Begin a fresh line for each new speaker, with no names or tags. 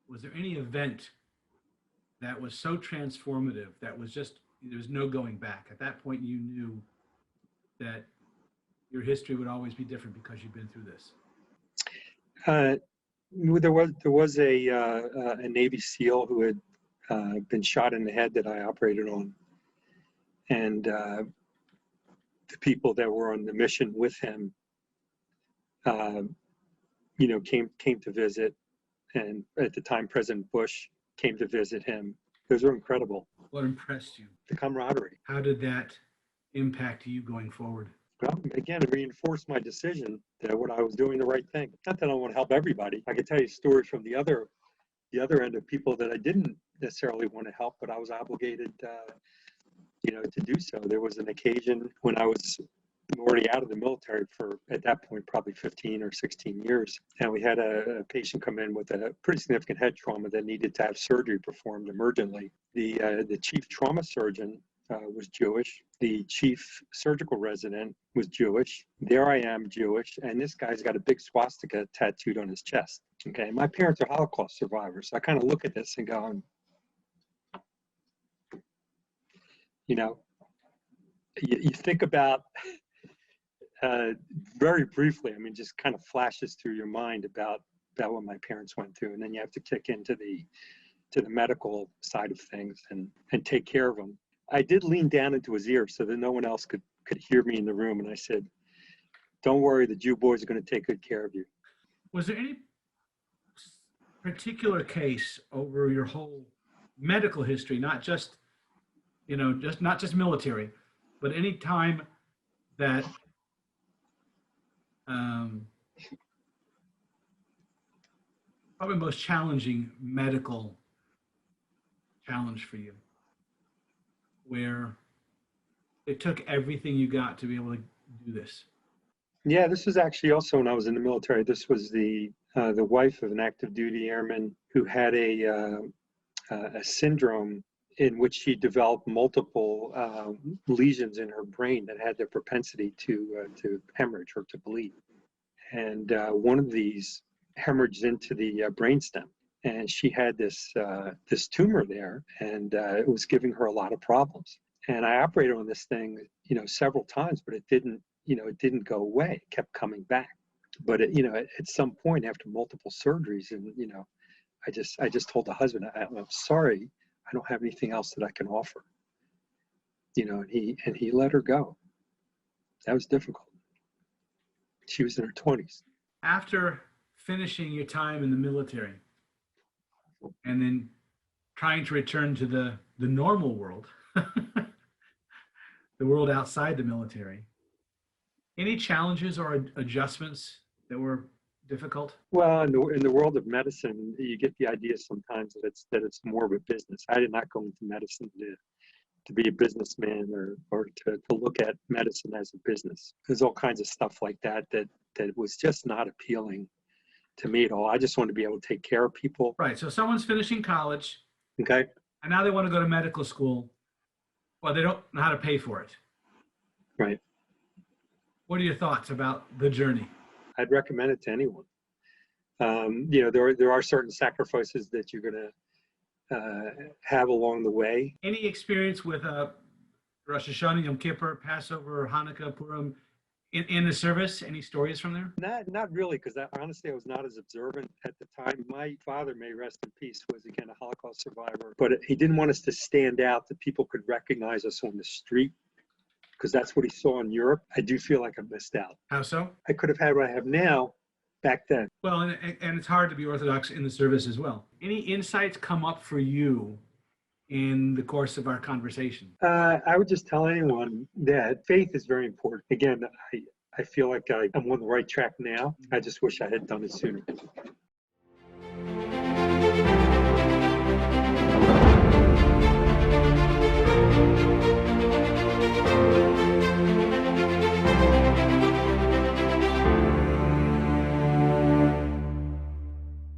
was there any event that was so transformative that was just, there was no going back? At that point, you knew that your history would always be different because you've been through this.
There was a Navy SEAL who had been shot in the head that I operated on, and the people that were on the mission with him, came to visit, and at the time President Bush came to visit him. Those were incredible.
What impressed you?
The camaraderie.
How did that impact you going forward?
Well, again, it reinforced my decision that what I was doing the right thing. Not that I want to help everybody. I could tell you stories from the other end of people that I didn't necessarily want to help, but I was obligated, to do so. There was an occasion when I was already out of the military for, at that point, probably 15 or 16 years. And we had a patient come in with a pretty significant head trauma that needed to have surgery performed emergently. The chief trauma surgeon was Jewish. The chief surgical resident was Jewish. There I am, Jewish, and this guy's got a big swastika tattooed on his chest. Okay, my parents are Holocaust survivors. So I kind of look at this and go, you think about very briefly, I mean, just kind of flashes through your mind about what my parents went through, and then you have to kick into the medical side of things and take care of them. I did lean down into his ear so that no one else could hear me in the room, and I said, "Don't worry, the Jew boys are going to take good care of you."
Was there any particular case over your whole medical history, not just military, but any time that probably most challenging medical challenge for you, where it took everything you got to be able to do this?
Yeah, this was actually also when I was in the military. This was the wife of an active duty airman who had a syndrome in which she developed multiple lesions in her brain that had the propensity to hemorrhage or to bleed. And one of these hemorrhaged into the brainstem, and she had this tumor there, and it was giving her a lot of problems. And I operated on this thing, several times, but it didn't go away. It kept coming back. But at some point after multiple surgeries, and I just told the husband, I'm sorry, I don't have anything else that I can offer. And he let her go. That was difficult. She was in her 20s.
After finishing your time in the military and then trying to return to the normal world, the world outside the military, any challenges or adjustments that were difficult?
Well, in the world of medicine, you get the idea sometimes that it's more of a business. I did not go into medicine to be a businessman or to look at medicine as a business. There's all kinds of stuff like that was just not appealing to me at all. I just wanted to be able to take care of people.
Right. So someone's finishing college.
Okay.
And now they want to go to medical school. Well, they don't know how to pay for it.
Right.
What are your thoughts about the journey?
I'd recommend it to anyone. There are certain sacrifices that you're going to have along the way.
Any experience with Rosh Hashanah, Yom Kippur, Passover, Hanukkah, Purim in the service? Any stories from there?
Not really, because honestly, I was not as observant at the time. My father, may rest in peace, was again a Holocaust survivor, but he didn't want us to stand out, that people could recognize us on the street, because that's what he saw in Europe. I do feel like I missed out.
How so?
I could have had what I have now back then.
Well, and it's hard to be Orthodox in the service as well. Any insights come up for you in the course of our conversation?
I would just tell anyone that faith is very important. Again, I feel like I'm on the right track now. I just wish I had done it sooner.